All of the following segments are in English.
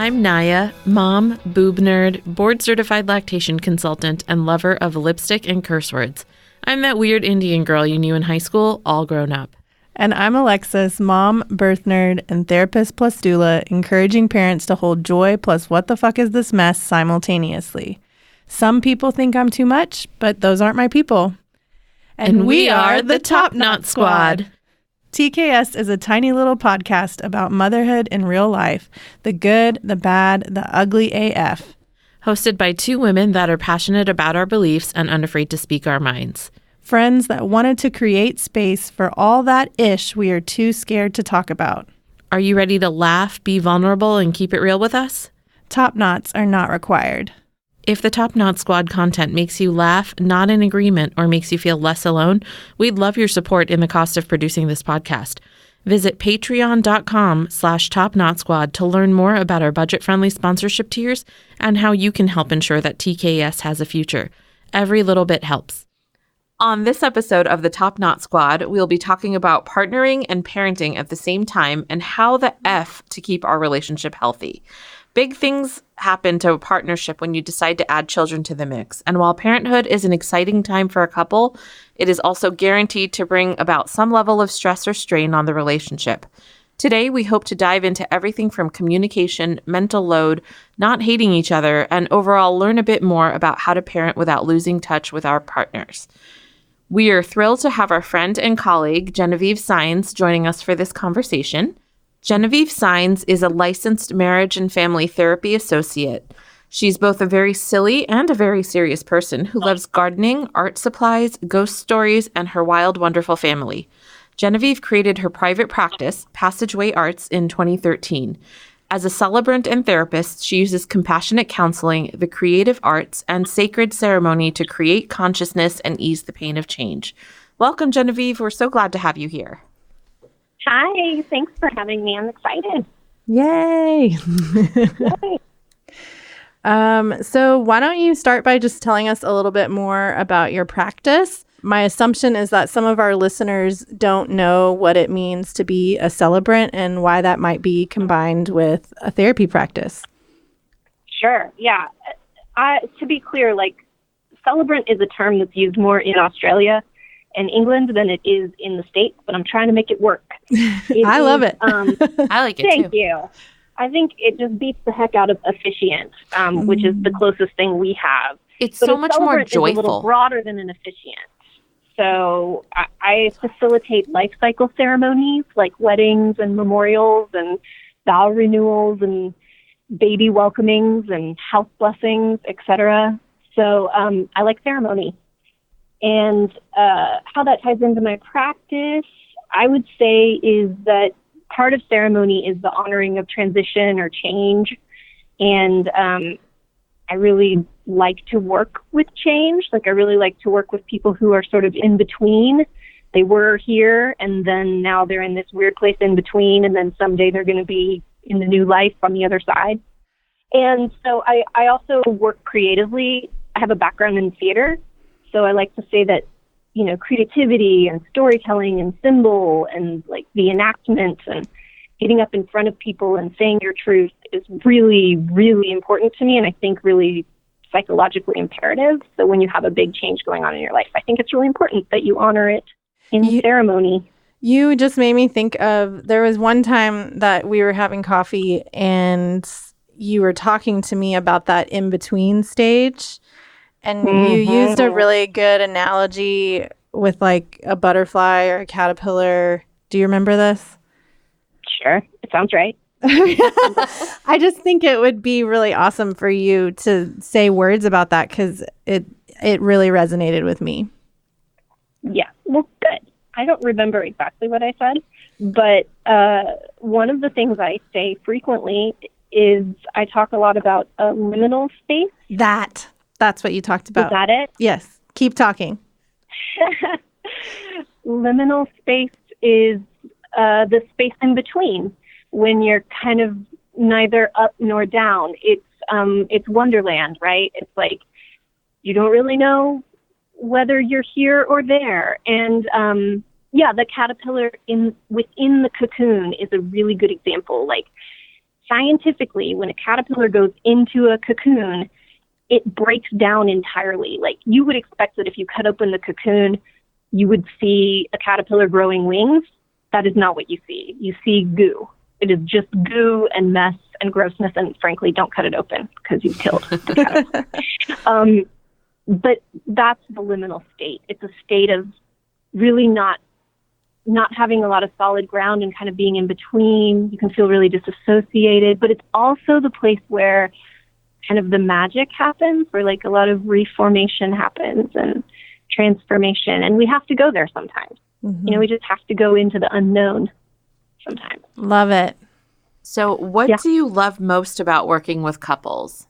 I'm Naya, mom, boob nerd, board-certified lactation consultant, and lover of lipstick and curse words. I'm that weird Indian girl you knew in high school, all grown up. And I'm Alexis, mom, birth nerd, and therapist plus doula, encouraging parents to hold joy plus what the fuck is this mess simultaneously. Some people think I'm too much, but those aren't my people. And we are the Top Knot Squad. TKS is a tiny little podcast about motherhood in real life, the good, the bad, the ugly AF. Hosted by two women that are passionate about our beliefs and unafraid to speak our minds. Friends that wanted to create space for all that ish we are too scared to talk about. Are you ready to laugh, be vulnerable, and keep it real with us? Top knots are not required. If the Top Knot Squad content makes you laugh, nod in agreement, or makes you feel less alone, we'd love your support in the cost of producing this podcast. Visit patreon.com/TopKnotSquad to learn more about our budget-friendly sponsorship tiers and how you can help ensure that TKS has a future. Every little bit helps. On this episode of the Top Knot Squad, we'll be talking about partnering and parenting at the same time and how the F to keep our relationship healthy. Big things happen to a partnership when you decide to add children to the mix. And while parenthood is an exciting time for a couple, it is also guaranteed to bring about some level of stress or strain on the relationship. Today, we hope to dive into everything from communication, mental load, not hating each other, and overall learn a bit more about how to parent without losing touch with our partners. We are thrilled to have our friend and colleague, Genevieve Saenz, joining us for this conversation. Genevieve Saenz is a licensed marriage and family therapy associate. She's both a very silly and a very serious person who loves gardening, art supplies, ghost stories, and her wild, wonderful family. Genevieve created her private practice, PassageWay Arts, in 2013. As a celebrant and therapist, she uses compassionate counseling, the creative arts, and sacred ceremony to create consciousness and ease the pain of change. Welcome, Genevieve. We're so glad to have you here. Hi, thanks for having me. I'm excited. Yay! Yay. So why don't you start by just telling us a little bit more about your practice? My assumption is that some of our listeners don't know what it means to be a celebrant and why that might be combined with a therapy practice. Sure, yeah. To be clear, celebrant is a term that's used more in Australia and England than it is in the States, but I'm trying to make it work. I love it. I like it too. Thank you. I think it just beats the heck out of officiant, which is the closest thing we have. It's so much more joyful. It's a little broader than an officiant. So I facilitate life cycle ceremonies like weddings and memorials and vow renewals and baby welcomings and house blessings, etc. So I like ceremony. And how that ties into my practice, I would say, is that part of ceremony is the honoring of transition or change. And I really like to work with change. I really like to work with people who are sort of in between. They were here, and then now they're in this weird place in between, and then someday they're going to be in the new life on the other side. And so I also work creatively. I have a background in theater. So I like to say that, creativity and storytelling and symbol and the enactment and getting up in front of people and saying your truth is really, really important to me. And I think really psychologically imperative. So when you have a big change going on in your life, I think it's really important that you honor it in ceremony. You just made me think of, there was one time that we were having coffee and you were talking to me about that in-between stage. And you used a really good analogy with a butterfly or a caterpillar. Do you remember this? Sure. It sounds right. I just think it would be really awesome for you to say words about that because it really resonated with me. Yeah. Well, good. I don't remember exactly what I said, but one of the things I say frequently is I talk a lot about a liminal space. That's what you talked about. Is that it? Yes. Keep talking. Liminal space is the space in between when you're kind of neither up nor down. It's Wonderland, right? It's you don't really know whether you're here or there. And the caterpillar within the cocoon is a really good example. scientifically, when a caterpillar goes into a cocoon, it breaks down entirely. Like, you would expect that if you cut open the cocoon, you would see a caterpillar growing wings. That is not what you see. You see goo. It is just goo and mess and grossness, and frankly, don't cut it open because you've killed the caterpillar. But that's the liminal state. It's a state of really not having a lot of solid ground and kind of being in between. You can feel really disassociated, but it's also the place where kind of the magic happens, where like a lot of reformation happens and transformation. And we have to go there sometimes. Mm-hmm. You know, we just have to go into the unknown sometimes. Love it. So what do you love most about working with couples?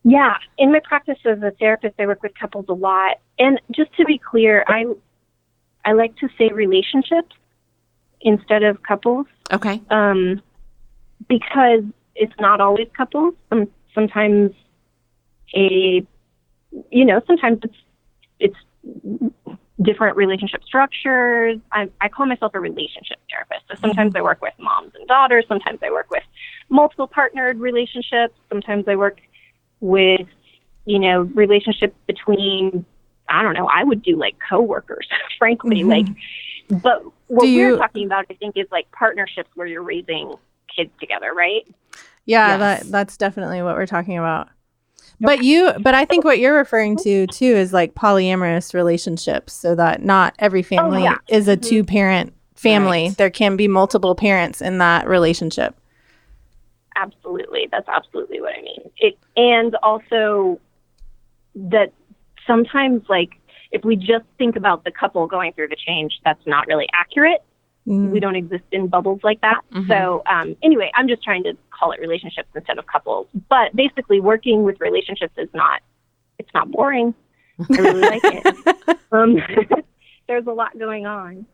Yeah, in my practice as a therapist, I work with couples a lot. And just to be clear, I like to say relationships instead of couples. Okay. Because it's not always couples. Sometimes sometimes it's different relationship structures. I call myself a relationship therapist. So sometimes I work with moms and daughters. Sometimes I work with multiple partnered relationships. Sometimes I work with, relationships between, I don't know, I would do like coworkers, frankly. Mm-hmm. But what we're talking about, I think, is like partnerships where you're raising kids together, right? Yeah, Yes. that's definitely what we're talking about. But I think what you're referring to too is like polyamorous relationships, so that not every family is a two-parent family. Right. There can be multiple parents in that relationship. Absolutely. That's absolutely what I mean. And also that sometimes, like, if we just think about the couple going through the change, that's not really accurate. Mm. We don't exist in bubbles like that. Mm-hmm. So anyway, I'm just trying to call it relationships instead of couples. But basically, working with relationships it's not boring. I really like it. There's a lot going on.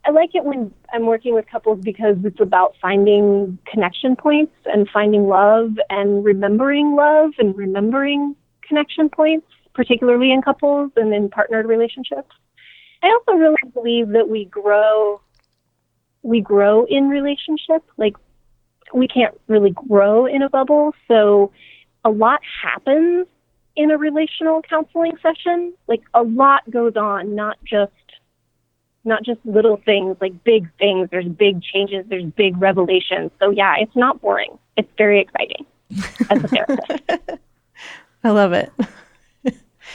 I like it when I'm working with couples because it's about finding connection points and finding love and remembering connection points, particularly in couples and in partnered relationships. I also really believe that we grow in relationship. Like, we can't really grow in a bubble. So a lot happens in a relational counseling session. Like, a lot goes on, not just little things, like big things. There's big changes. There's big revelations. So yeah, it's not boring. It's very exciting as a therapist. I love it.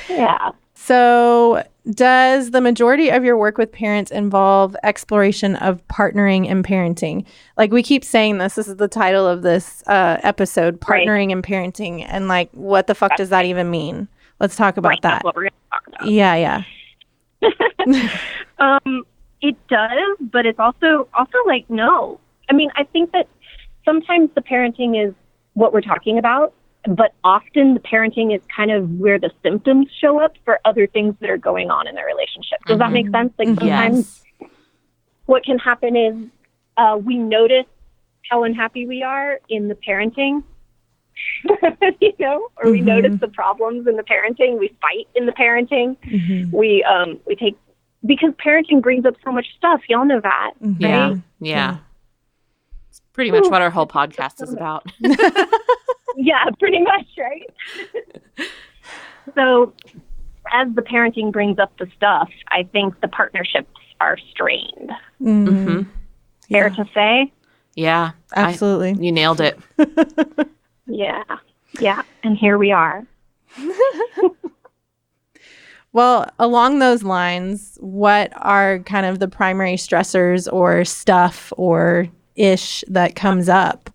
Yeah. So does the majority of your work with parents involve exploration of partnering and parenting? Like, we keep saying this is the title of this episode, partnering and parenting. And like, what the fuck does that even mean? Let's talk about that. That's what we're going to talk about. Yeah. It does, but it's also like, no. I mean, I think that sometimes the parenting is what we're talking about, but often the parenting is kind of where the symptoms show up for other things that are going on in the relationship. Does that make sense? Like, sometimes what can happen is we notice how unhappy we are in the parenting, or we notice the problems in the parenting. We fight in the parenting. Mm-hmm. We take, because parenting brings up so much stuff. Y'all know that, right? Yeah. It's pretty much what our whole podcast is about. Yeah, pretty much, right? So as the parenting brings up the stuff, I think the partnerships are strained. Mm-hmm. Fair to say? Yeah. Absolutely. You nailed it. Yeah. And here we are. Well, along those lines, what are kind of the primary stressors or stuff or ish that comes up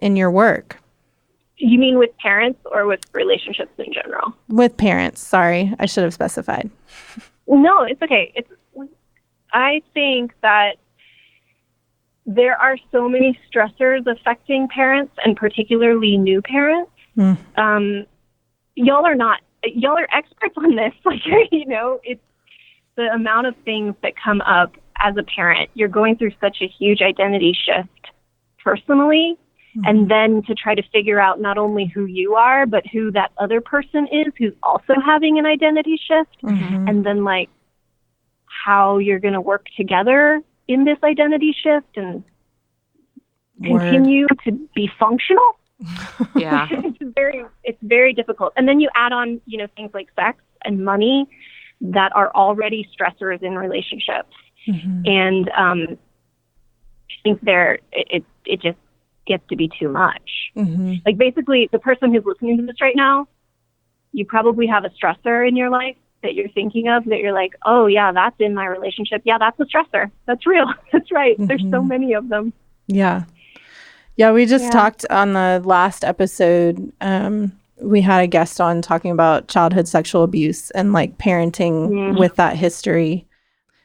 in your work? You mean with parents or with relationships in general? With parents. Sorry, I should have specified. No, it's okay. I think that there are so many stressors affecting parents, and particularly new parents. Y'all are experts on this. Like, it's the amount of things that come up as a parent. You're going through such a huge identity shift personally. Mm-hmm. And then to try to figure out not only who you are, but who that other person is who's also having an identity shift. Mm-hmm. And then, like, how you're going to work together in this identity shift. And continue to be functional. Yeah. It's very difficult. And then you add on, things like sex and money that are already stressors in relationships. Mm-hmm. And I think it just gets to be too much. Mm-hmm. Like, basically, the person who's listening to this right now, you probably have a stressor in your life that you're thinking of that you're like, oh yeah, that's in my relationship. Yeah, that's a stressor. That's real. That's right. Mm-hmm. There's so many of them. Yeah. Yeah, we just talked on the last episode. We had a guest on talking about childhood sexual abuse and like parenting with that history.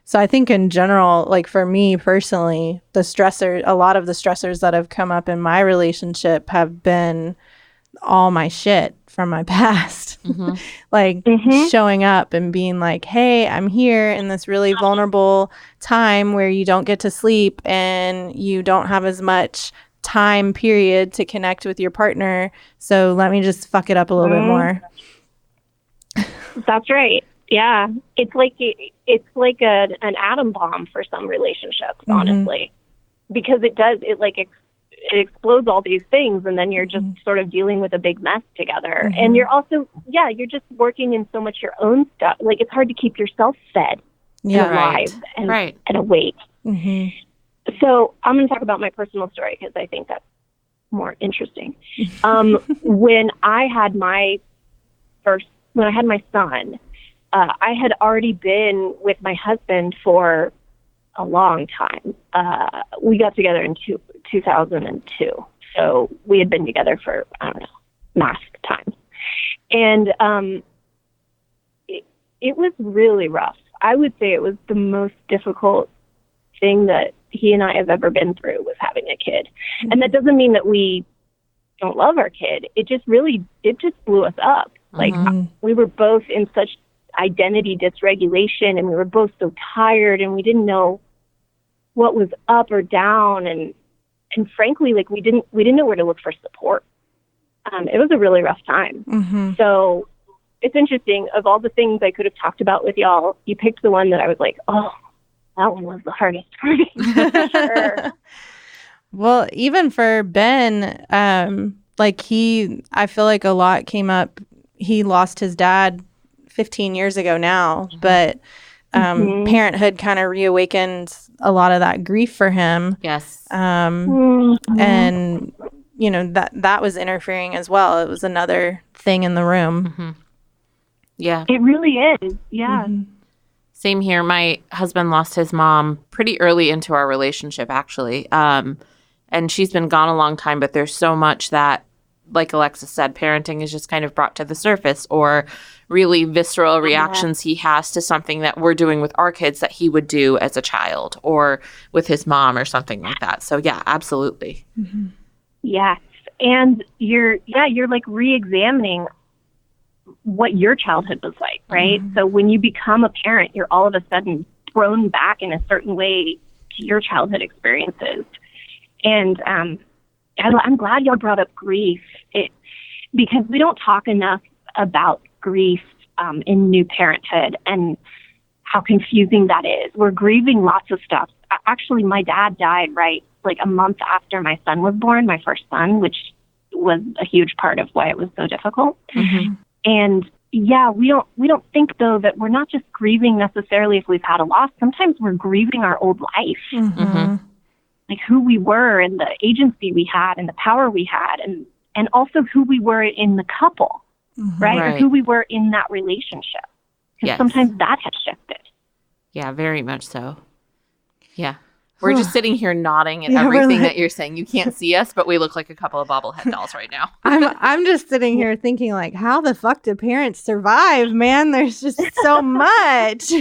So I think in general, like for me personally, a lot of the stressors that have come up in my relationship have been all my shit from my past. Mm-hmm. Like showing up and being like, hey, I'm here in this really vulnerable time where you don't get to sleep and you don't have as much time period to connect with your partner. So let me just fuck it up a little bit more. That's right. Yeah. It's like an atom bomb for some relationships, honestly, because it explodes all these things, and then you're just sort of dealing with a big mess together. And you're also, you're just working in so much your own stuff. Like, it's hard to keep yourself fed and alive and awake. Mm-hmm. So I'm going to talk about my personal story because I think that's more interesting. When I had my son, I had already been with my husband for a long time. We got together in 2002. So we had been together for, I don't know, mass time. And it was really rough. I would say it was the most difficult thing that he and I have ever been through, was having a kid. Mm-hmm. And that doesn't mean that we don't love our kid. It just blew us up. Like, we were both in such identity dysregulation, and we were both so tired, and we didn't know what was up or down, and frankly, like, we didn't know where to look for support. It was a really rough time. Mm-hmm. So it's interesting, of all the things I could have talked about with y'all, you picked the one that I was like, oh, that one was the hardest for me. For sure. Well, even for Ben, I feel like a lot came up. He lost his dad 15 years ago now, but parenthood kind of reawakened a lot of that grief for him. Yes. And that was interfering as well. It was another thing in the room. Mm-hmm. Yeah. It really is. Yeah. Mm-hmm. Same here. My husband lost his mom pretty early into our relationship, actually. And she's been gone a long time, but there's so much that, like Alexis said, parenting is just kind of brought to the surface, or really visceral reactions he has to something that we're doing with our kids that he would do as a child, or with his mom or something like that. So yeah, absolutely. Mm-hmm. Yes. And you're like re-examining what your childhood was like, right? So when you become a parent, you're all of a sudden thrown back in a certain way to your childhood experiences. And I'm glad y'all brought up grief, because we don't talk enough about grief in new parenthood and how confusing that is. We're grieving lots of stuff. Actually, my dad died like a month after my son was born, my first son, which was a huge part of why it was so difficult. Mm-hmm. And yeah, we don't think, though, that we're not just grieving necessarily if we've had a loss. Sometimes we're grieving our old life, like who we were and the agency we had and the power we had, and also who we were in the couple, right? Or who we were in that relationship. Because sometimes that has shifted. Yeah, very much so. Yeah. We're just sitting here nodding at everything that you're saying. You can't see us, but we look like a couple of bobblehead dolls right now. I'm just sitting here thinking, like, how the fuck do parents survive, man? There's just so much.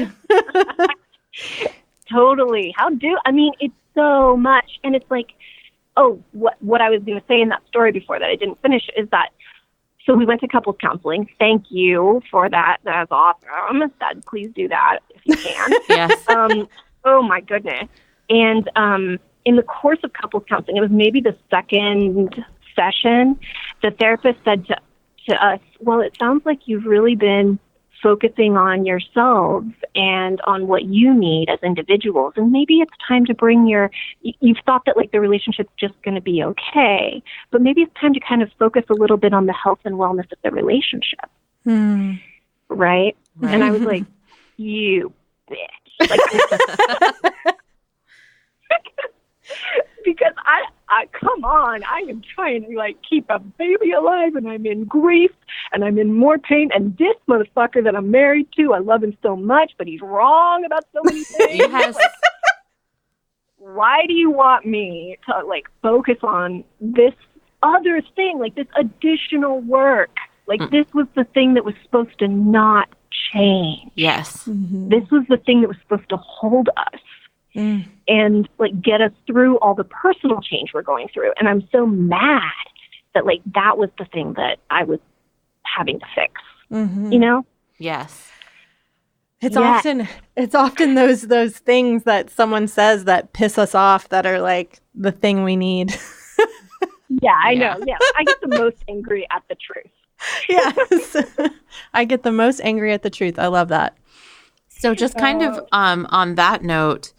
Totally. It's so much. And it's like, what I was going to say in that story before that I didn't finish is that, so we went to couples counseling. Thank you for that. That's awesome. Please do that if you can. Yes. Oh my goodness. And in the course of couples counseling, it was maybe the second session, the therapist said to us, well, it sounds like you've really been focusing on yourselves and on what you need as individuals. And maybe it's time to bring you've thought that like the relationship's just going to be okay, but maybe it's time to kind of focus a little bit on the health and wellness of the relationship. Right? And I was like, you bitch. Like, because I come on, I am trying to like keep a baby alive, and I'm in grief, and I'm in more pain, and this motherfucker that I'm married to, I love him so much, but he's wrong about so many things. Yes. Like, why do you want me to like focus on this other thing, like this additional work? Like this was the thing that was supposed to not change. Yes. This was the thing that was supposed to hold us. And like get us through all the personal change we're going through. And I'm so mad that like that was the thing that I was having to fix. You know? Yes. It's often those things that someone says that piss us off that are like the thing we need. Yeah, I know. Yeah. I get the most angry at the truth. Yes. I get the most angry at the truth. I love that. So just kind of on that note,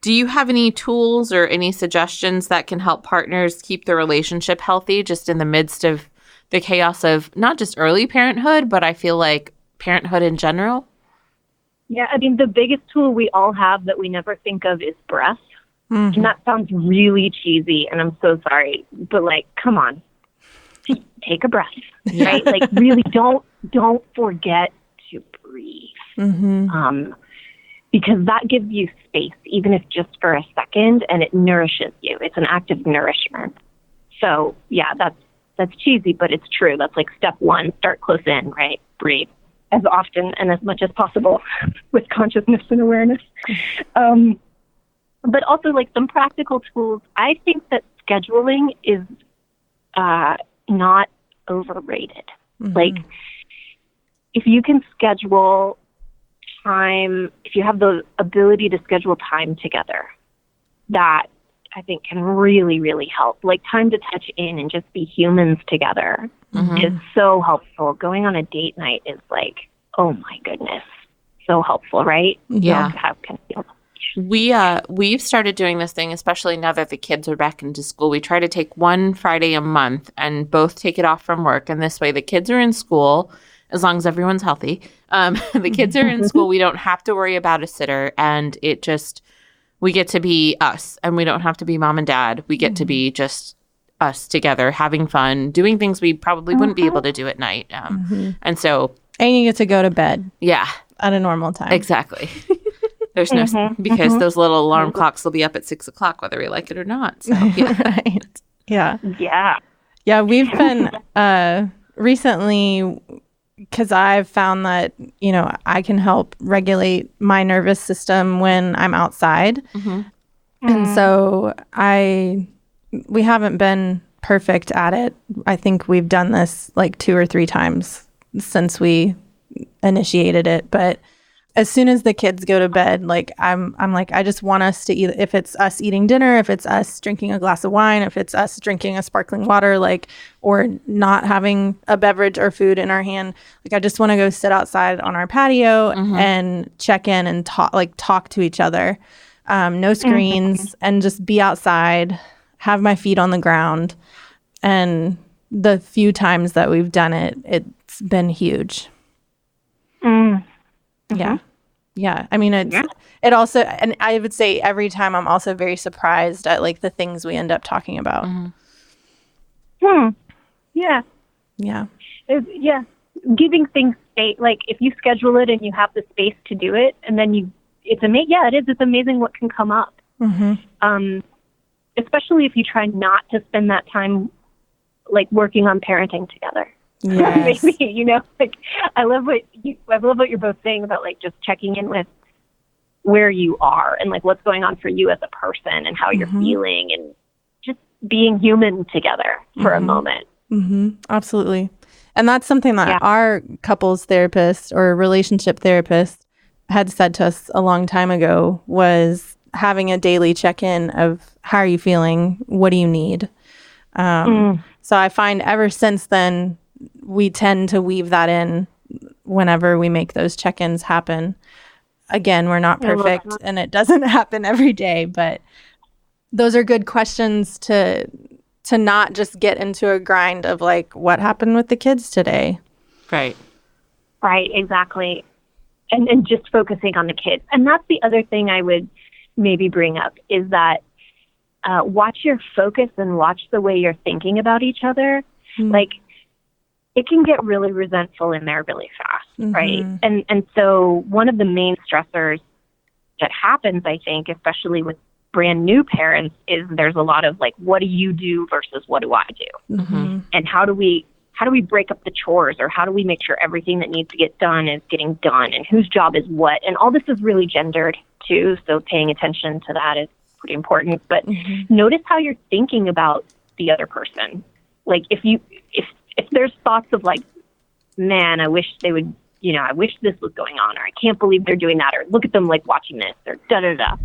do you have any tools or any suggestions that can help partners keep the relationship healthy just in the midst of the chaos of not just early parenthood, but I feel like parenthood in general? Yeah, I mean, the biggest tool we all have that we never think of is breath. And that sounds really cheesy, and I'm so sorry, but like, come on, take a breath, right? Like, really, don't forget to breathe. Because that gives you space, even if just for a second, and it nourishes you. It's an act of nourishment. So, yeah, that's cheesy, but it's true. That's like step one, start close in, right? Breathe as often and as much as possible with consciousness and awareness. But also, like, some practical tools. I think that scheduling is not overrated. Like, if you can schedule time, if you have the ability to schedule time together, that I think can really, really help. Like time to touch in and just be humans together is so helpful. Going on a date night is like, oh my goodness, so helpful, right? Yeah. You We've started doing this thing, especially now that the kids are back into school. We try to take one Friday a month and both take it off from work. And this way the kids are in school, as long as everyone's healthy. The kids are in school. We don't have to worry about a sitter. And we get to be us. And we don't have to be mom and dad. We get to be just us together, having fun, doing things we probably wouldn't be able to do at night. And so. And you get to go to bed. Yeah. At a normal time. Exactly. There's no, because those little alarm clocks will be up at 6 o'clock, whether we like it or not. So, yeah. Right. Yeah. Yeah. Yeah. We've been recently, because I've found that, I can help regulate my nervous system when I'm outside. And so we haven't been perfect at it. I think we've done this like 2 or 3 times since we initiated it. But as soon as the kids go to bed, like I'm like, I just want us to eat. If it's us eating dinner, if it's us drinking a glass of wine, if it's us drinking a sparkling water, like, or not having a beverage or food in our hand, like I just want to go sit outside on our patio and check in and talk to each other. No screens and just be outside, have my feet on the ground. And the few times that we've done it, it's been huge. Yeah. Yeah. I mean, it also, and I would say every time I'm also very surprised at like the things we end up talking about. Yeah. Yeah. Yeah. Giving things space, like if you schedule it and you have the space to do it, and then it's amazing. Yeah, it is. It's amazing what can come up. Especially if you try not to spend that time like working on parenting together. Yes. Maybe, like I love what you're both saying about like just checking in with where you are and like what's going on for you as a person and how you're feeling and just being human together for a moment. Absolutely. And that's something that our couples therapist or relationship therapist had said to us a long time ago, was having a daily check-in of how are you feeling? What do you need? So I find ever since then, we tend to weave that in whenever we make those check-ins happen. Again, we're not perfect and it doesn't happen every day, but those are good questions to not just get into a grind of like, what happened with the kids today? Right. Right, exactly. And just focusing on the kids. And that's the other thing I would maybe bring up is that watch your focus and watch the way you're thinking about each other. Like, it can get really resentful in there really fast, right? And so one of the main stressors that happens, I think, especially with brand new parents, is there's a lot of like, what do you do versus what do I do? And how do we break up the chores, or how do we make sure everything that needs to get done is getting done, and whose job is what? And all this is really gendered too, so paying attention to that is pretty important. But notice how you're thinking about the other person. Like if there's thoughts of like, man, I wish they would, I wish this was going on, or I can't believe they're doing that, or look at them like watching this, or da-da-da.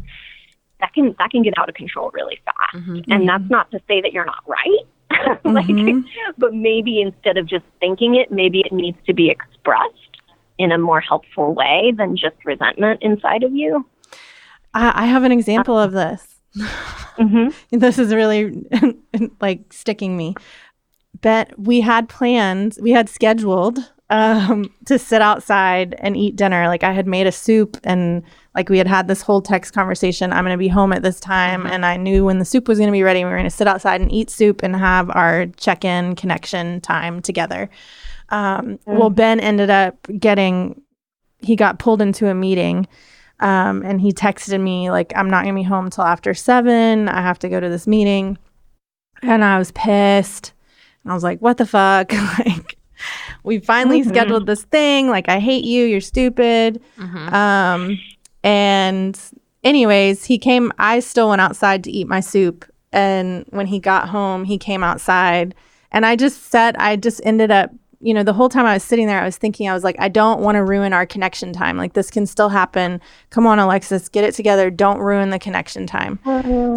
That can get out of control really fast. And that's not to say that you're not right. But maybe instead of just thinking it, maybe it needs to be expressed in a more helpful way than just resentment inside of you. I have an example of this. This is really like sticking me. But we had scheduled to sit outside and eat dinner. Like I had made a soup, and like we had this whole text conversation. I'm going to be home at this time. And I knew when the soup was going to be ready, we were going to sit outside and eat soup and have our check-in connection time together. Well, Ben ended up he got pulled into a meeting. And he texted me like, I'm not going to be home till after 7. I have to go to this meeting. And I was pissed. And I was like, what the fuck? Like, we finally scheduled this thing. Like, I hate you. You're stupid. And anyways, I still went outside to eat my soup. And when he got home, he came outside. And I just ended up, the whole time I was sitting there, I was thinking, I was like, I don't want to ruin our connection time. Like, this can still happen. Come on, Alexis, get it together. Don't ruin the connection time.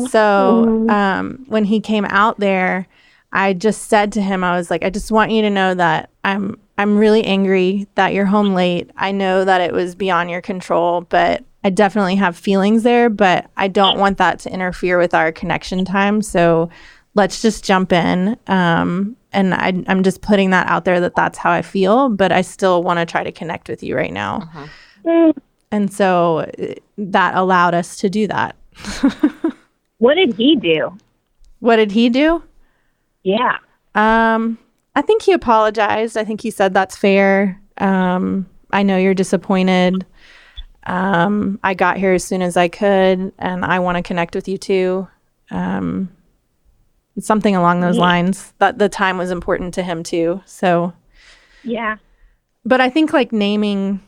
So when he came out there, I just said to him, I was like, I just want you to know that I'm really angry that you're home late. I know that it was beyond your control, but I definitely have feelings there, but I don't want that to interfere with our connection time. So let's just jump in. And I'm just putting that out there that that's how I feel, but I still want to try to connect with you right now. And so that allowed us to do that. What did he do? What did he do? Yeah. I think he apologized. I think he said that's fair. I know you're disappointed. I got here as soon as I could, and I want to connect with you too. Something along those lines. That the time was important to him too. So yeah. But I think like naming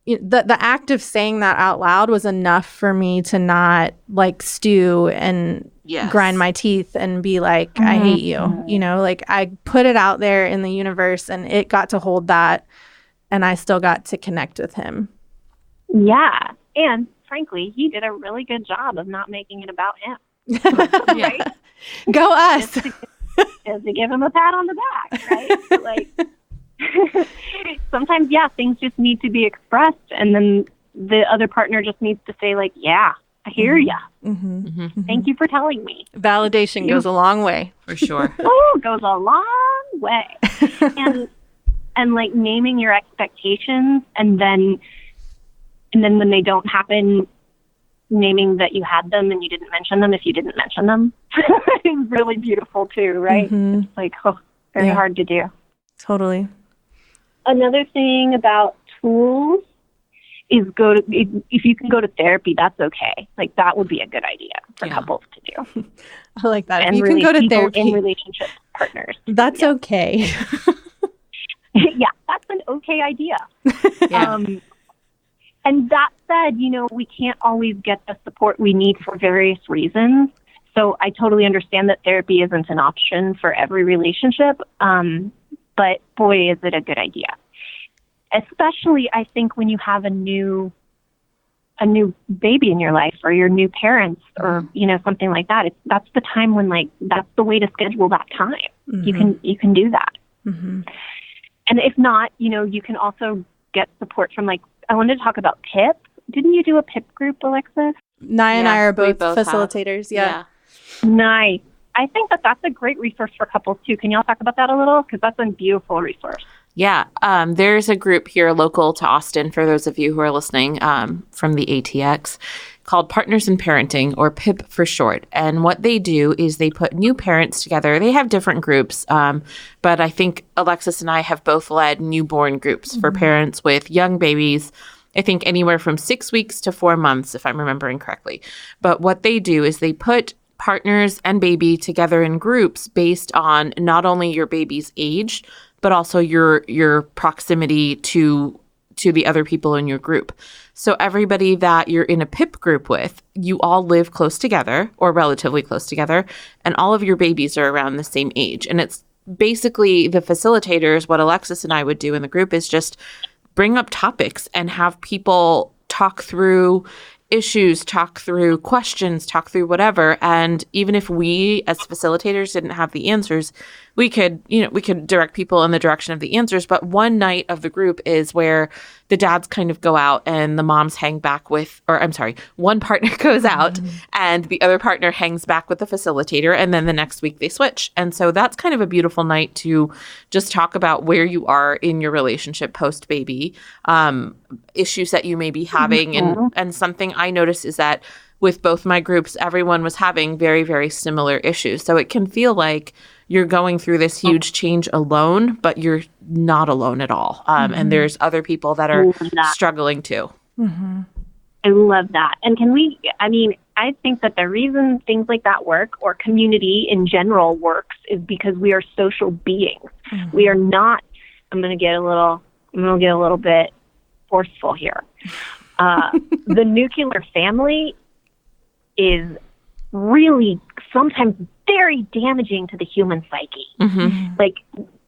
the act of saying that out loud was enough for me to not like stew and grind my teeth and be like, I hate you. Like I put it out there in the universe, and it got to hold that, and I still got to connect with him. Yeah. And frankly, he did a really good job of not making it about him. Right? Go us. Just to give him a pat on the back, right? Like sometimes, things just need to be expressed, and then the other partner just needs to say, like, yeah, I hear ya. Thank you for telling me. Validation goes a long way. For sure. Goes a long way. And like naming your expectations, and then when they don't happen, naming that you had them and you didn't mention them if you didn't mention them. It's really beautiful too, right? It's like, very hard to do. Totally. Another thing about tools is if you can go to therapy, that's okay. Like that would be a good idea for couples to do. I like that. And if you can go to therapy in relationship partners. That's okay. That's an okay idea. And that said, we can't always get the support we need for various reasons. So I totally understand that therapy isn't an option for every relationship. But boy, is it a good idea. Especially, I think, when you have a new baby in your life, or your new parents, or, something like that. That's the time when, like, that's the way to schedule that time. You can do that. And if not, you can also get support from, like, I wanted to talk about PIP. Didn't you do a PIP group, Alexis? Nye and I are both both facilitators. Yeah. Nice. I think that that's a great resource for couples too. Can y'all talk about that a little? Because that's a beautiful resource. Yeah. There's a group here local to Austin, for those of you who are listening, from the ATX, called Partners in Parenting, or PIP for short. And what they do is they put new parents together. They have different groups, but I think Alexis and I have both led newborn groups for parents with young babies. I think anywhere from 6 weeks to 4 months, if I'm remembering correctly. But what they do is they put partners and baby together in groups based on not only your baby's age, but also your proximity to the other people in your group. So everybody that you're in a PIP group with, you all live close together or relatively close together, and all of your babies are around the same age. And it's basically the facilitators, what Alexis and I would do in the group is just bring up topics and have people talk through issues, talk through questions, talk through whatever. And even if we as facilitators didn't have the answers, we could direct people in the direction of the answers. But one night of the group is where the dads kind of go out and the moms hang back with, or I'm sorry, one partner goes out and the other partner hangs back with the facilitator. And then the next week they switch. And so that's kind of a beautiful night to just talk about where you are in your relationship post-baby, issues that you may be having. And something I noticed is that with both my groups, everyone was having very, very similar issues. So it can feel like you're going through this huge change alone, but you're not alone at all. And there's other people that are struggling too. I love that. And I think that the reason things like that work, or community in general works, is because we are social beings. We are not, I'm going to get a little bit forceful here. The nuclear family is really sometimes very damaging to the human psyche. Like,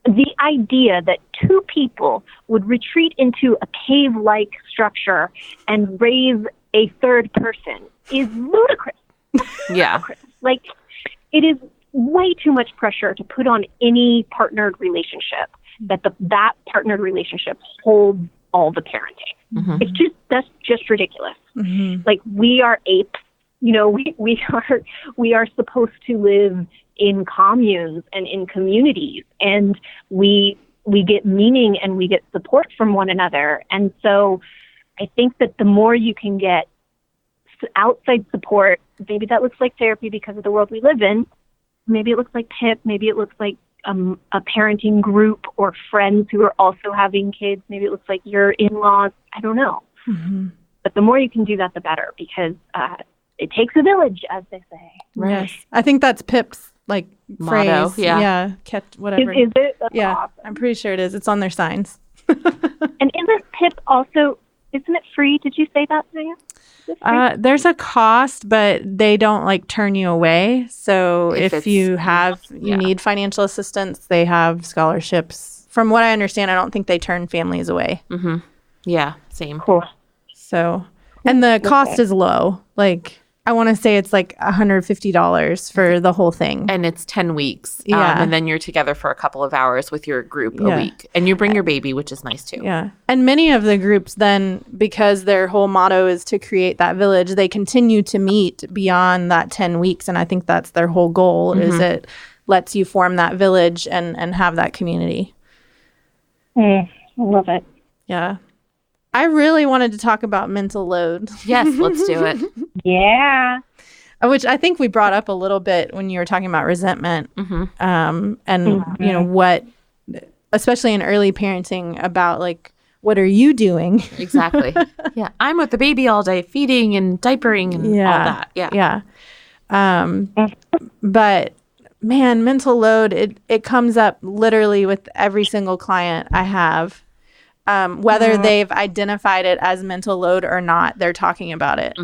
the idea that two people would retreat into a cave-like structure and raise a third person is ludicrous. Yeah. Like, it is way too much pressure to put on any partnered relationship that partnered relationship holds all the parenting. That's just ridiculous. Like, we are apes. We are supposed to live in communes and in communities, and we get meaning and we get support from one another. And so I think that the more you can get outside support, maybe that looks like therapy because of the world we live in. Maybe it looks like PIP. Maybe it looks like a parenting group or friends who are also having kids. Maybe it looks like your in-laws. I don't know. But the more you can do that, the better, because it takes a village, as they say. Yes. I think that's PIP's motto. Phrase. Yeah. Whatever. Is it? That's awesome. I'm pretty sure it is. It's on their signs. And isn't PIP also, isn't it free? Did you say that, Zaya? There's a cost, but they don't turn you away. So if you need financial assistance, they have scholarships. From what I understand, I don't think they turn families away. Yeah, same. Cool. So, and the cost is low. I want to say it's $150 for the whole thing. And it's 10 weeks. Yeah. And then you're together for a couple of hours with your group a week. And you bring your baby, which is nice too. Yeah. And many of the groups then, because their whole motto is to create that village, they continue to meet beyond that 10 weeks. And I think that's their whole goal, is it lets you form that village and have that community. I love it. Yeah. I really wanted to talk about mental load. Yes, let's do it. Yeah. Which I think we brought up a little bit when you were talking about resentment. What, especially in early parenting, about what are you doing? Exactly. Yeah. I'm with the baby all day, feeding and diapering and all that. Yeah. But man, mental load, it comes up literally with every single client I have. Whether they've identified it as mental load or not, they're talking about it.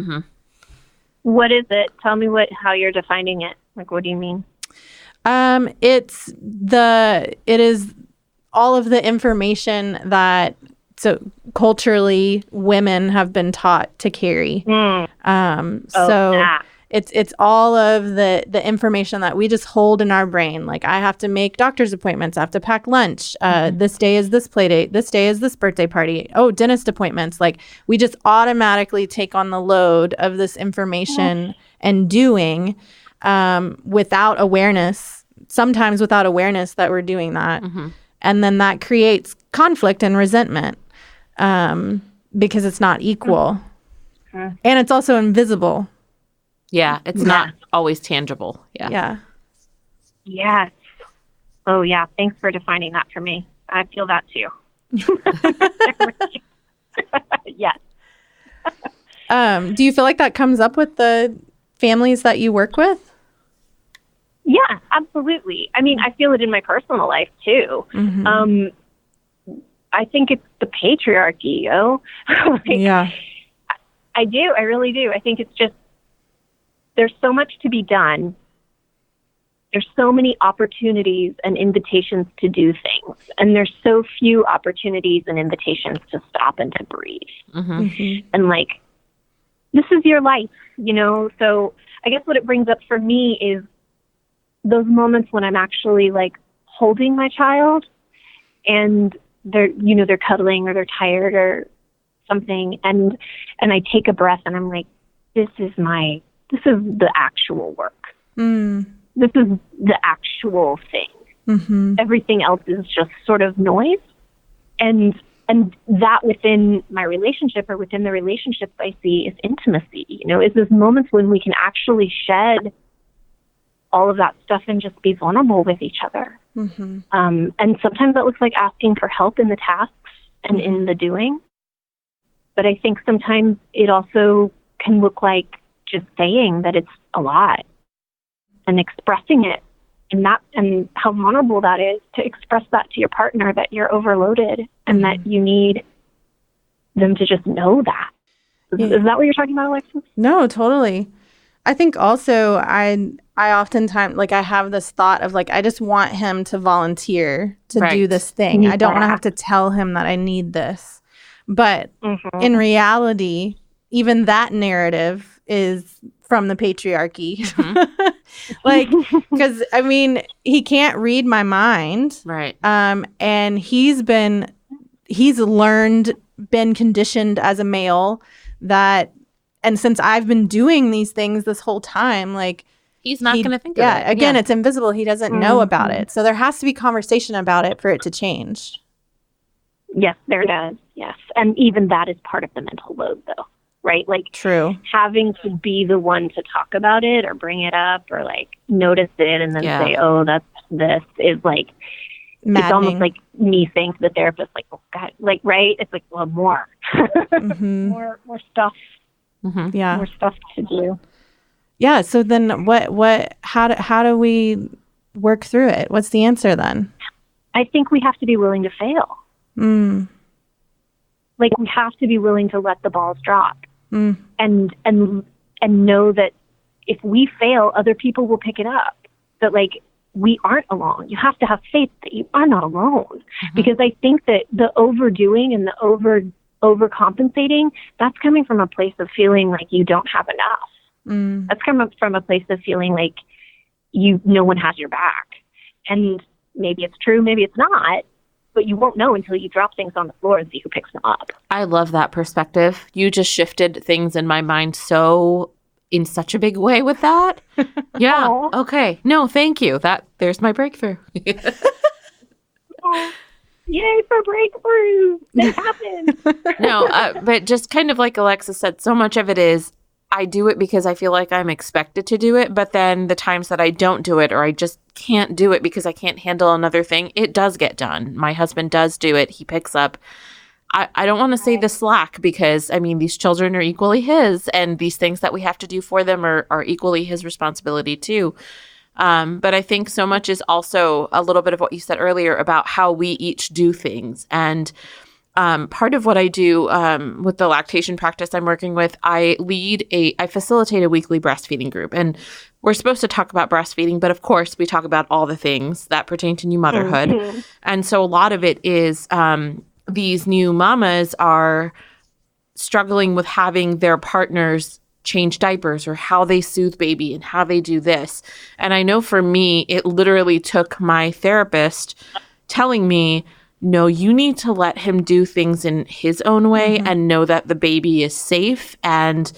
What is it? Tell me how you're defining it. What do you mean? It is all of the information that culturally women have been taught to carry. It's all of the information that we just hold in our brain. Like, I have to make doctor's appointments. I have to pack lunch. This day is this play date. This day is this birthday party. Oh, dentist appointments. Like, we just automatically take on the load of this information and doing without awareness, sometimes without awareness that we're doing that. And then that creates conflict and resentment because it's not equal. And it's also invisible. Yeah, it's not always tangible. Yeah. Yes. Oh, yeah. Thanks for defining that for me. I feel that too. Yes. Do you feel like that comes up with the families that you work with? Yeah, absolutely. I mean, I feel it in my personal life too. I think it's the patriarchy, Yeah. I do. I really do. I think it's just, there's so much to be done. There's so many opportunities and invitations to do things. And there's so few opportunities and invitations to stop and to breathe. And like, this is your life, So I guess what it brings up for me is those moments when I'm actually like holding my child and they're cuddling or they're tired or something. And I take a breath and I'm like, this is the actual work. This is the actual thing. Everything else is just sort of noise. And that within my relationship or within the relationships I see is intimacy, is those moments when we can actually shed all of that stuff and just be vulnerable with each other. And sometimes that looks like asking for help in the tasks and in the doing. But I think sometimes it also can look like just saying that it's a lot and expressing it, and how vulnerable that is to express that to your partner, that you're overloaded and that you need them to just know that. Is that what you're talking about, Alexis? No, totally. I think also I oftentimes, like, I have this thought of like, I just want him to volunteer to do this thing. I don't want to have to tell him that I need this. But in reality, even that narrative is from the patriarchy. Like, because I mean, he can't read my mind. Right. And he's been conditioned as a male that, and since I've been doing these things this whole time, like, he's not going to think of it. Yeah, again, it's invisible. He doesn't know about it. So there has to be conversation about it for it to change. Yes, there does. Yes. And even that is part of the mental load, though, right? Like, true. Having to be the one to talk about it or bring it up or like notice it and then say, oh, that's this, is like, maddening. It's almost like me saying to the therapist, like, oh, God, like, right? It's like, well, more. more stuff. Yeah. More stuff to do. Yeah. So then how do we work through it? What's the answer then? I think we have to be willing to fail. Like, we have to be willing to let the balls drop and know that if we fail, other people will pick it up. That, like, we aren't alone. You have to have faith that you are not alone. Because I think that the overdoing and the overcompensating, that's coming from a place of feeling like you don't have enough. That's coming from a place of feeling like no one has your back. And maybe it's true, maybe it's not, but you won't know until you drop things on the floor and see who picks them up. I love that perspective. You just shifted things in my mind in such a big way with that. Yeah. Aww. Okay. No, thank you. There's my breakthrough. Yay for breakthrough. It happened. No, but just kind of like Alexis said, so much of it is I do it because I feel like I'm expected to do it. But then the times that I don't do it or I just can't do it because I can't handle another thing, it does get done. My husband does do it. He picks up. I don't want to say the slack because, I mean, these children are equally his and these things that we have to do for them are equally his responsibility too. But I think so much is also a little bit of what you said earlier about how we each do things. And part of what I do with the lactation practice I'm working with, I facilitate a weekly breastfeeding group. And we're supposed to talk about breastfeeding, but of course we talk about all the things that pertain to new motherhood. And so a lot of it is these new mamas are struggling with having their partners change diapers or how they soothe baby and how they do this. And I know for me, it literally took my therapist telling me, no, you need to let him do things in his own way and know that the baby is safe and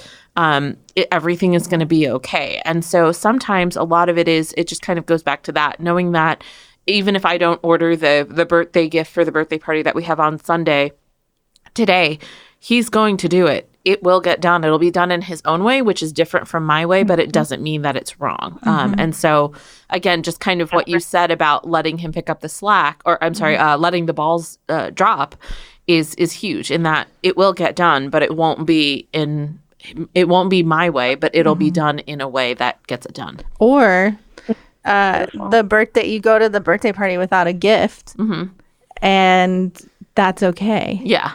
everything is going to be okay. And so sometimes a lot of it just kind of goes back to that, knowing that even if I don't order the birthday gift for the birthday party that we have on Sunday today, he's going to do it. It will get done. It'll be done in his own way, which is different from my way, but it doesn't mean that it's wrong. And so, again, just kind of what you said about letting him pick up the slack, or I'm sorry, letting the balls drop is huge in that it will get done, but it won't be my way, but it'll be done in a way that gets it done. Or you go to the birthday party without a gift, and that's okay. Yeah.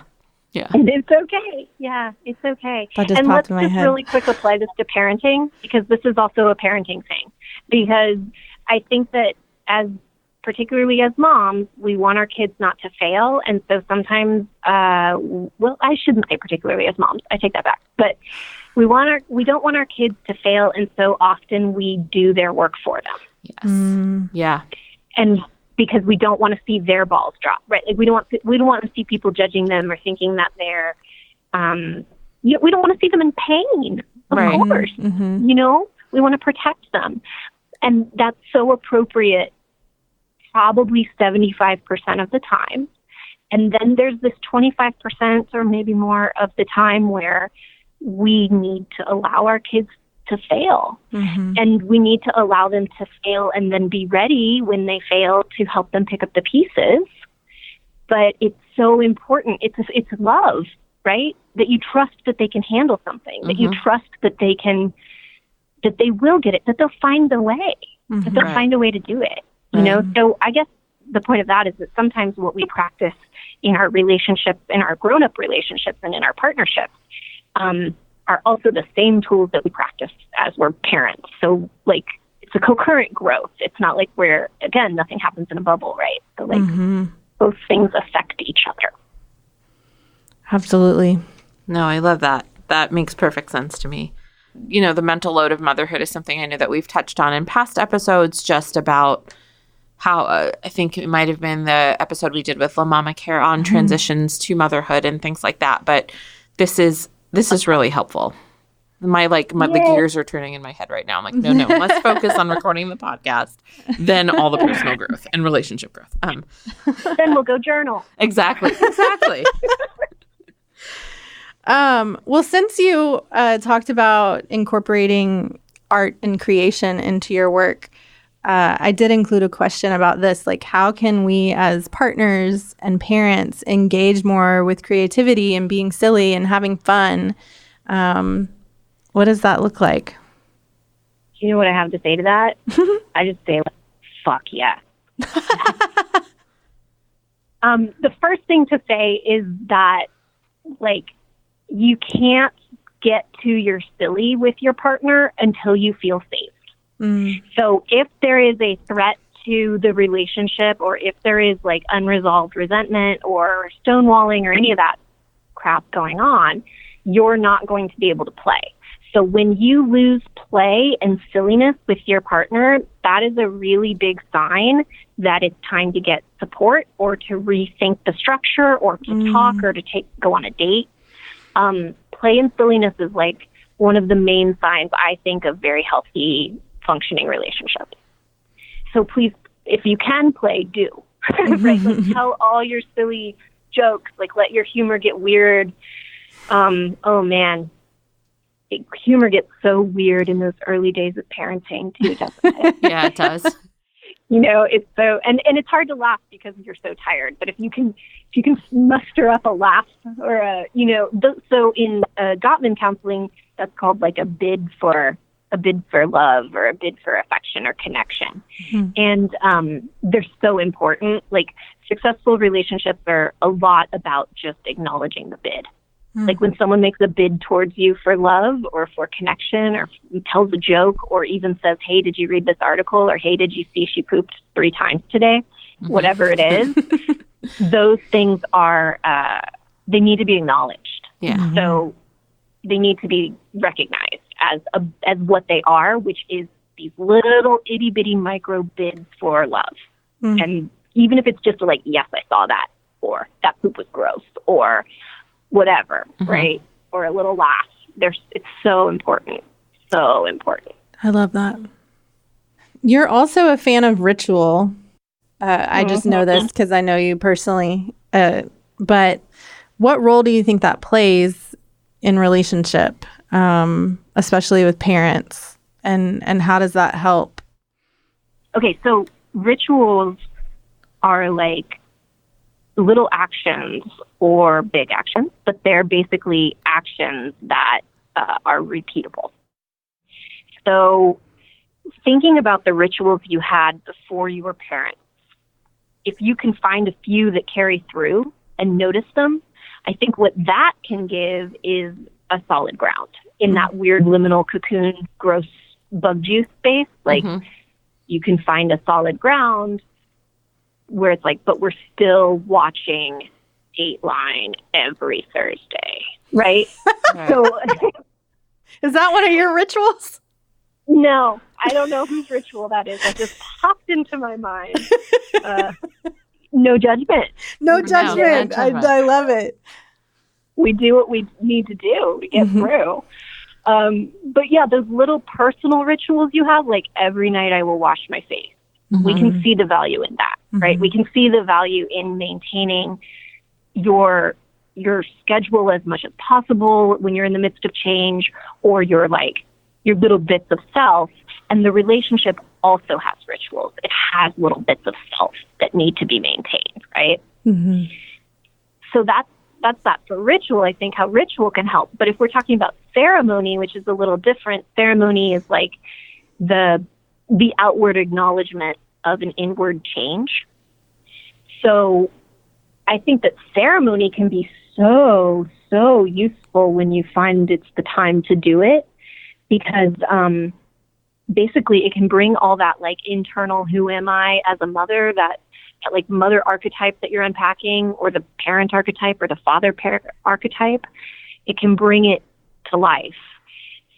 Yeah. And it's okay. Yeah, it's okay. That just popped in my head. Let's just really quick apply this to parenting, because this is also a parenting thing. Because I think that particularly as moms, we want our kids not to fail. And so sometimes, I shouldn't say particularly as moms. I take that back. But we don't want our kids to fail. And so often we do their work for them. Yes. Yeah. And because we don't want to see their balls drop, right? Like we don't want to see people judging them or thinking that they're, we don't want to see them in pain. Of course, we want to protect them, and that's so appropriate. Probably 75% of the time, and then there's this 25% or maybe more of the time where we need to allow our kids to fail. And we need to allow them to fail and then be ready when they fail to help them pick up the pieces. But it's so important. It's love, right? That you trust that they can handle something, that you trust that they will get it, that they'll find the way, that they'll find a way to do it. You know? So I guess the point of that is that sometimes what we practice in our relationships, in our grown-up relationships and in our partnerships, are also the same tools that we practice as we're parents. So, like, it's a concurrent growth. It's not like nothing happens in a bubble, right? So, like, both things affect each other. Absolutely. No, I love that. That makes perfect sense to me. You know, the mental load of motherhood is something I know that we've touched on in past episodes, just about how I think it might have been the episode we did with La Mama Care on transitions to motherhood and things like that. But this is really helpful. The gears are turning in my head right now. I'm like, no, let's focus on recording the podcast, then all the personal growth and relationship growth. Then we'll go journal. Exactly. Well, since you talked about incorporating art and creation into your work, I did include a question about this, like how can we as partners and parents engage more with creativity and being silly and having fun? What does that look like? You know what I have to say to that? I just say, like, fuck yeah. The first thing to say is that, like, you can't get to your silly with your partner until you feel safe. So if there is a threat to the relationship, or if there is like unresolved resentment or stonewalling or any of that crap going on, you're not going to be able to play. So when you lose play and silliness with your partner, that is a really big sign that it's time to get support or to rethink the structure or to talk or to go on a date. Play and silliness is like one of the main signs, I think, of very healthy, functioning relationships. So please, if you can play, do. Right? Like, tell all your silly jokes. Like, let your humor get weird. Oh man, humor gets so weird in those early days of parenting too, doesn't it? Yeah, it does. You know, it's so, and it's hard to laugh because you're so tired. But if you can muster up a laugh or so in Gottman counseling, that's called like a bid for love or a bid for affection or connection. And they're so important. Like, successful relationships are a lot about just acknowledging the bid. Like when someone makes a bid towards you for love or for connection or tells a joke or even says, hey, did you read this article? Or, hey, did you see she pooped 3 times today? Whatever it is, those things are, they need to be acknowledged. Yeah. So they need to be recognized. as what they are, which is these little itty bitty micro bids for love. And even if it's just like, yes, I saw that, or that poop was gross, or whatever, right? Or a little laugh. It's so important. So important. I love that. You're also a fan of ritual. I just know this because I know you personally. But what role do you think that plays in relationship, especially with parents? And how does that help? Okay, so rituals are like little actions or big actions, but they're basically actions that are repeatable. So thinking about the rituals you had before you were parents, if you can find a few that carry through and notice them, I think what that can give is a solid ground in that weird liminal cocoon, gross bug juice space. Like you can find a solid ground where it's like, but we're still watching Dateline every Thursday, right? So is that one of your rituals? No, I don't know whose ritual that is. That just popped into my mind. No judgment. No judgment. No judgment. I love it. We do what we need to do to get through. But yeah, those little personal rituals you have, like every night I will wash my face. We can see the value in that, right? We can see the value in maintaining your schedule as much as possible when you're in the midst of change, or your little bits of self. And the relationship also has rituals. It has little bits of self that need to be maintained, right? So that's that for ritual. I think how ritual can help. But if we're talking about ceremony, which is a little different, ceremony is like the outward acknowledgement of an inward change. So I think that ceremony can be so, so useful when you find it's the time to do it, because basically it can bring all that like internal who am I as a mother, that like mother archetype that you're unpacking, or the parent archetype, or the father archetype. It can bring it to life.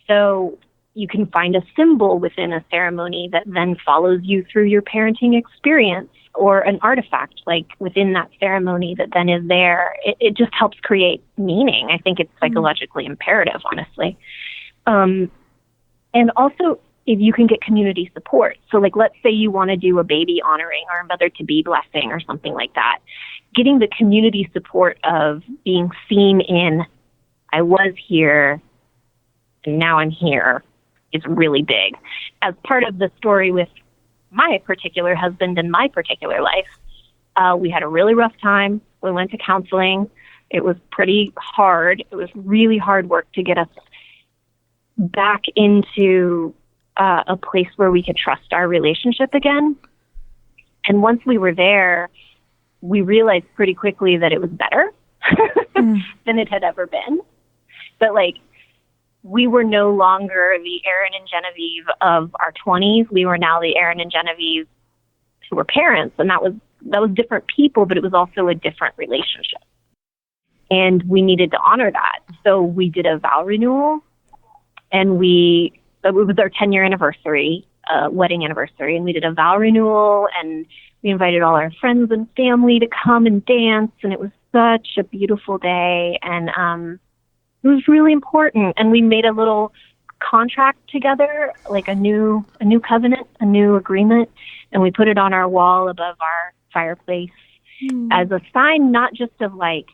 So you can find a symbol within a ceremony that then follows you through your parenting experience, or an artifact like within that ceremony that then is there. It just helps create meaning. I think it's psychologically imperative, honestly. And also, if you can get community support. So like, let's say you want to do a baby honoring or a mother-to-be blessing or something like that. Getting the community support of being seen in, I was here and now I'm here, is really big. As part of the story with my particular husband and my particular life, we had a really rough time. We went to counseling. It was pretty hard. It was really hard work to get us back into a place where we could trust our relationship again. And once we were there, we realized pretty quickly that it was better than it had ever been. But like, we were no longer the Erin and Genevieve of our 20s. We were now the Erin and Genevieve who were parents. And that was different people, but it was also a different relationship. And we needed to honor that. So we did a vow renewal, and it was our 10-year anniversary, wedding anniversary, and we did a vow renewal, and we invited all our friends and family to come and dance, and it was such a beautiful day, and it was really important. And we made a little contract together, like a new covenant, a new agreement, and we put it on our wall above our fireplace as a sign, not just of like,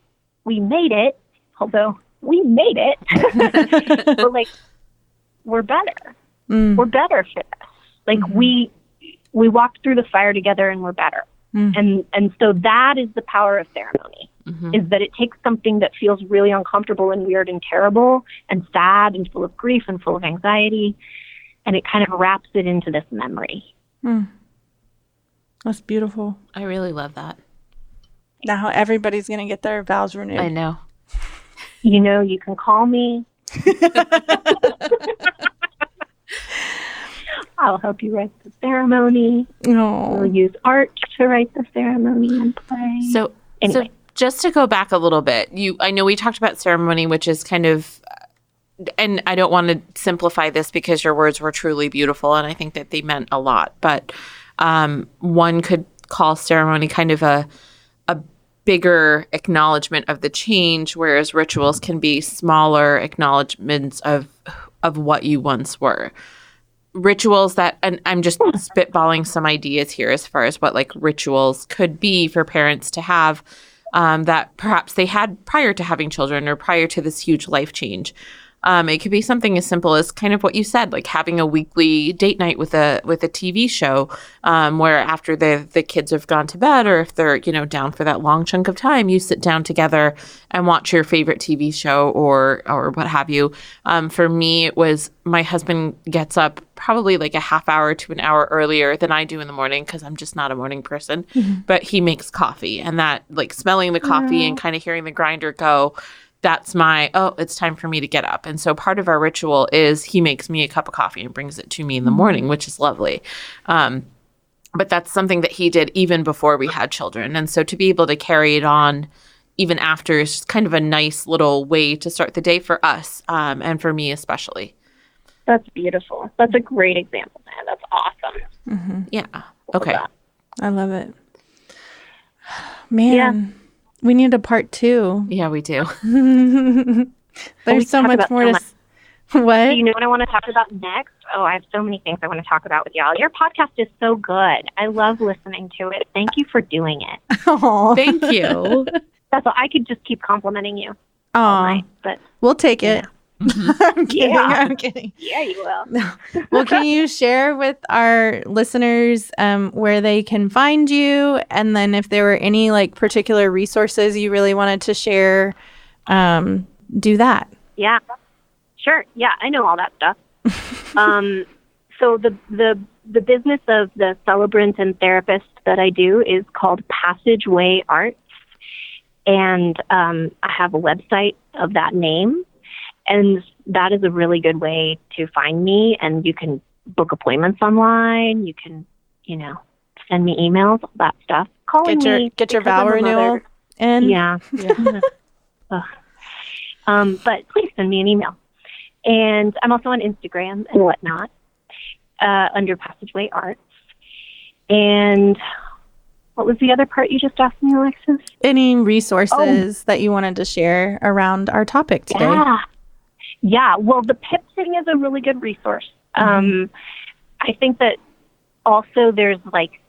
we made it, although we made it, but like, we're better. We're better for this. Like we walked through the fire together and we're better. And so that is the power of ceremony, is that it takes something that feels really uncomfortable and weird and terrible and sad and full of grief and full of anxiety, and it kind of wraps it into this memory. That's beautiful. I really love that. Now everybody's going to get their vows renewed. I know. You know, you can call me. I'll help you write the ceremony. We'll use art to write the ceremony and play. So just to go back a little bit, I know we talked about ceremony, which is kind of and I don't want to simplify this because your words were truly beautiful, and I think that they meant a lot, but one could call ceremony kind of a bigger acknowledgement of the change, whereas rituals can be smaller acknowledgments of what you once were. Rituals that, and I'm just spitballing some ideas here as far as what like rituals could be for parents to have that perhaps they had prior to having children or prior to this huge life change. It could be something as simple as kind of what you said, like having a weekly date night with a TV show, where after the kids have gone to bed, or if they're down for that long chunk of time, you sit down together and watch your favorite TV show or what have you. For me, it was my husband gets up probably like a half hour to an hour earlier than I do in the morning because I'm just not a morning person. Mm-hmm. But he makes coffee, and that like smelling the coffee and kind of hearing the grinder go. That's it's time for me to get up. And so part of our ritual is he makes me a cup of coffee and brings it to me in the morning, which is lovely. But that's something that he did even before we had children. And so to be able to carry it on even after is just kind of a nice little way to start the day for us, and for me especially. That's beautiful. That's a great example, man. That's awesome. Mm-hmm. Yeah. Okay. I love it. Man. Yeah. We need a part 2. Yeah, we do. There's so much more to... What? Do you know what I want to talk about next? Oh, I have so many things I want to talk about with y'all. Your podcast is so good. I love listening to it. Thank you for doing it. Oh, thank you. That's all. I could just keep complimenting you all night, but we'll take it. I'm kidding. Yeah. I'm kidding. Yeah, you will. No. Well, can you share with our listeners where they can find you, and then if there were any like particular resources you really wanted to share, do that. Yeah, sure. Yeah, I know all that stuff. So the business of the celebrant and therapist that I do is called PassageWay Arts, and I have a website of that name. And that is a really good way to find me. And you can book appointments online. You can, send me emails, all that stuff. Get your vow renewal in. Yeah. But please send me an email. And I'm also on Instagram and whatnot under PassageWay Arts. And what was the other part you just asked me, Alexis? Any resources that you wanted to share around our topic today? Yeah, well, the PIP thing is a really good resource. I think that also there's like,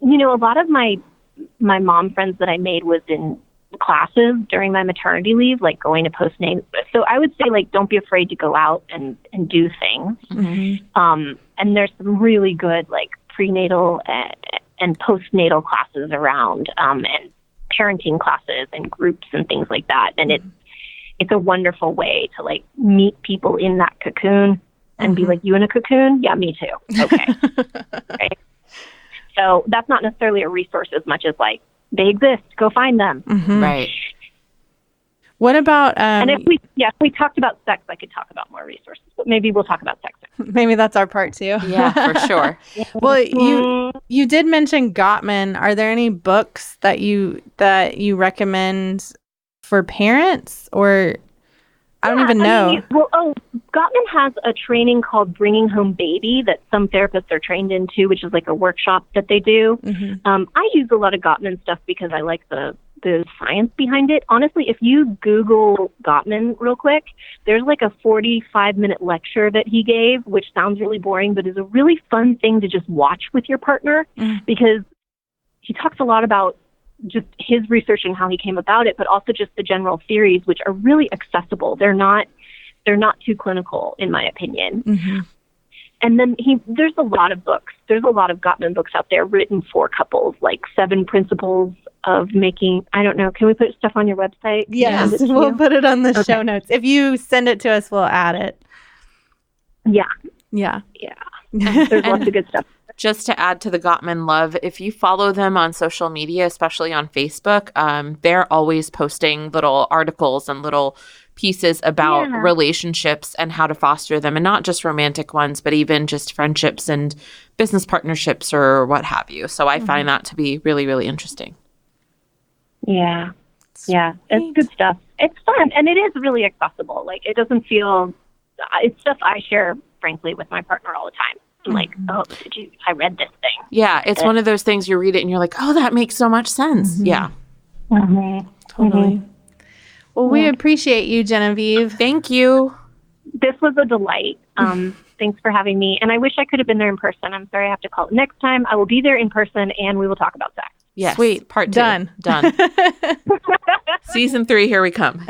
a lot of my mom friends that I made was in classes during my maternity leave, like going to postnatal. So I would say like, don't be afraid to go out and do things. Mm-hmm. And there's some really good like prenatal and postnatal classes around, and parenting classes and groups and things like that. And it's a wonderful way to like meet people in that cocoon and be like, you in a cocoon? Yeah, me too. Okay. Right. So that's not necessarily a resource as much as like they exist. Go find them. Mm-hmm. Right. What about and if we talked about sex, I could talk about more resources, but maybe we'll talk about sex. Maybe that's our part 2. Yeah, for sure. Well, you did mention Gottman. Are there any books that you recommend for parents, or I don't even know? Gottman has a training called Bringing Home Baby that some therapists are trained into, which is like a workshop that they do. Mm-hmm. I use a lot of Gottman stuff because I like the science behind it. Honestly, if you Google Gottman real quick, there's like a 45-minute lecture that he gave, which sounds really boring, but is a really fun thing to just watch with your partner because he talks a lot about just his research and how he came about it, but also just the general theories, which are really accessible. They're not too clinical, in my opinion. Mm-hmm. And then there's a lot of books. There's a lot of Gottman books out there written for couples, like 7 Principles of Making, I don't know, can we put stuff on your website? Yes, we'll put it on the show notes. If you send it to us, we'll add it. Yeah. There's lots of good stuff. Just to add to the Gottman love, if you follow them on social media, especially on Facebook, they're always posting little articles and little pieces about relationships and how to foster them, and not just romantic ones, but even just friendships and business partnerships or what have you. So I find that to be really, really interesting. Yeah. Yeah, it's good stuff. It's fun, and it is really accessible. Like, it doesn't feel, it's stuff I share, frankly, with my partner all the time. I'm like, oh, I read this thing. Yeah, it's one of those things you read it and you're like, oh, that makes so much sense. Mm-hmm. Yeah. Mm-hmm. Totally. Mm-hmm. Well, we appreciate you, Genevieve. Thank you. This was a delight. Thanks for having me. And I wish I could have been there in person. I'm sorry I have to call it next time. I will be there in person, and we will talk about sex. Yes. Sweet. Part 2. Done. Season 3, here we come.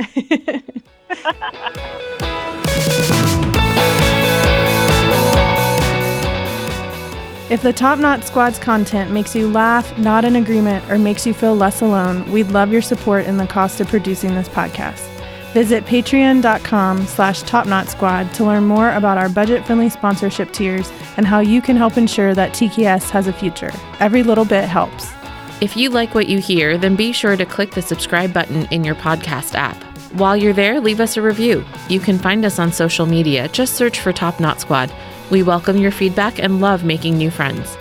If the Top Knot Squad's content makes you laugh, nod in agreement, or makes you feel less alone, we'd love your support in the cost of producing this podcast. Visit patreon.com/TopKnotSquad to learn more about our budget-friendly sponsorship tiers and how you can help ensure that TKS has a future. Every little bit helps. If you like what you hear, then be sure to click the subscribe button in your podcast app. While you're there, leave us a review. You can find us on social media. Just search for Top Knot Squad. We welcome your feedback and love making new friends.